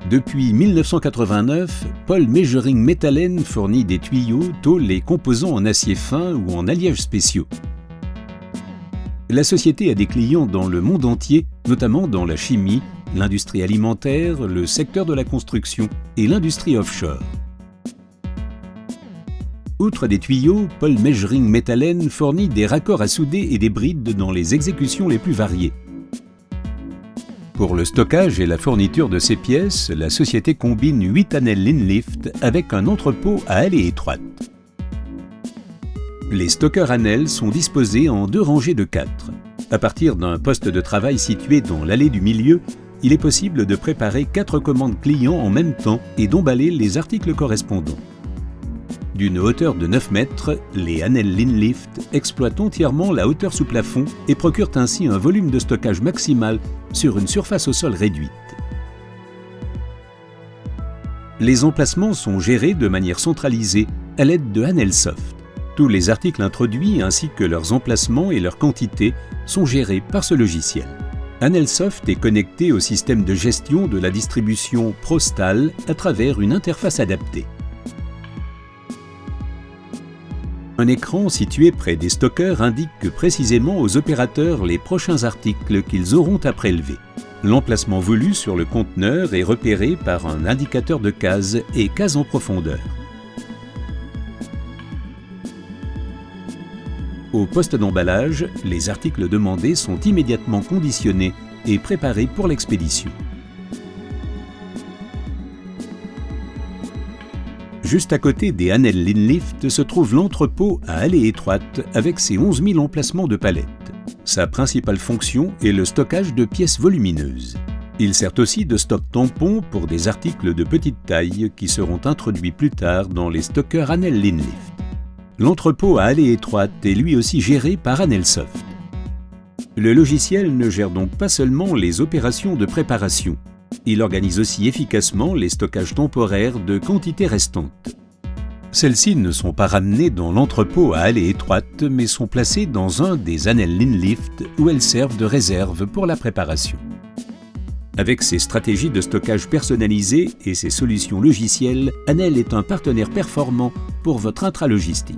Depuis 1989, Paul Measuring Metalen fournit des tuyaux, tôles et composants en acier fin ou en alliages spéciaux. La société a des clients dans le monde entier, notamment dans la chimie, l'industrie alimentaire, le secteur de la construction et l'industrie offshore. Outre des tuyaux, Paul Measuring Metalen fournit des raccords à souder et des brides dans les exécutions les plus variées. Pour le stockage et la fourniture de ces pièces, la société combine 8 Hanel Linlift avec un entrepôt à allée étroite. Les stockeurs Hanel sont disposés en 2 rangées de 4. À partir d'un poste de travail situé dans l'allée du milieu, il est possible de préparer 4 commandes clients en même temps et d'emballer les articles correspondants. D'une hauteur de 9 mètres, les Hanel Linlift exploitent entièrement la hauteur sous plafond et procurent ainsi un volume de stockage maximal sur une surface au sol réduite. Les emplacements sont gérés de manière centralisée à l'aide de HanelSoft. Tous les articles introduits ainsi que leurs emplacements et leurs quantités sont gérés par ce logiciel. HanelSoft est connecté au système de gestion de la distribution Prostal à travers une interface adaptée. Un écran situé près des stockeurs indique précisément aux opérateurs les prochains articles qu'ils auront à prélever. L'emplacement voulu sur le conteneur est repéré par un indicateur de cases et cases en profondeur. Au poste d'emballage, les articles demandés sont immédiatement conditionnés et préparés pour l'expédition. Juste à côté des Hanel Linlift se trouve l'entrepôt à allée étroite avec ses 11 000 emplacements de palettes. Sa principale fonction est le stockage de pièces volumineuses. Il sert aussi de stock tampon pour des articles de petite taille qui seront introduits plus tard dans les stockeurs Hanel Linlift. L'entrepôt à allée étroite est lui aussi géré par HanelSoft. Le logiciel ne gère donc pas seulement les opérations de préparation. Il organise aussi efficacement les stockages temporaires de quantités restantes. Celles-ci ne sont pas ramenées dans l'entrepôt à allée étroite, mais sont placées dans un des Hanel Linlift où elles servent de réserve pour la préparation. Avec ses stratégies de stockage personnalisées et ses solutions logicielles, Hanel est un partenaire performant pour votre intralogistique.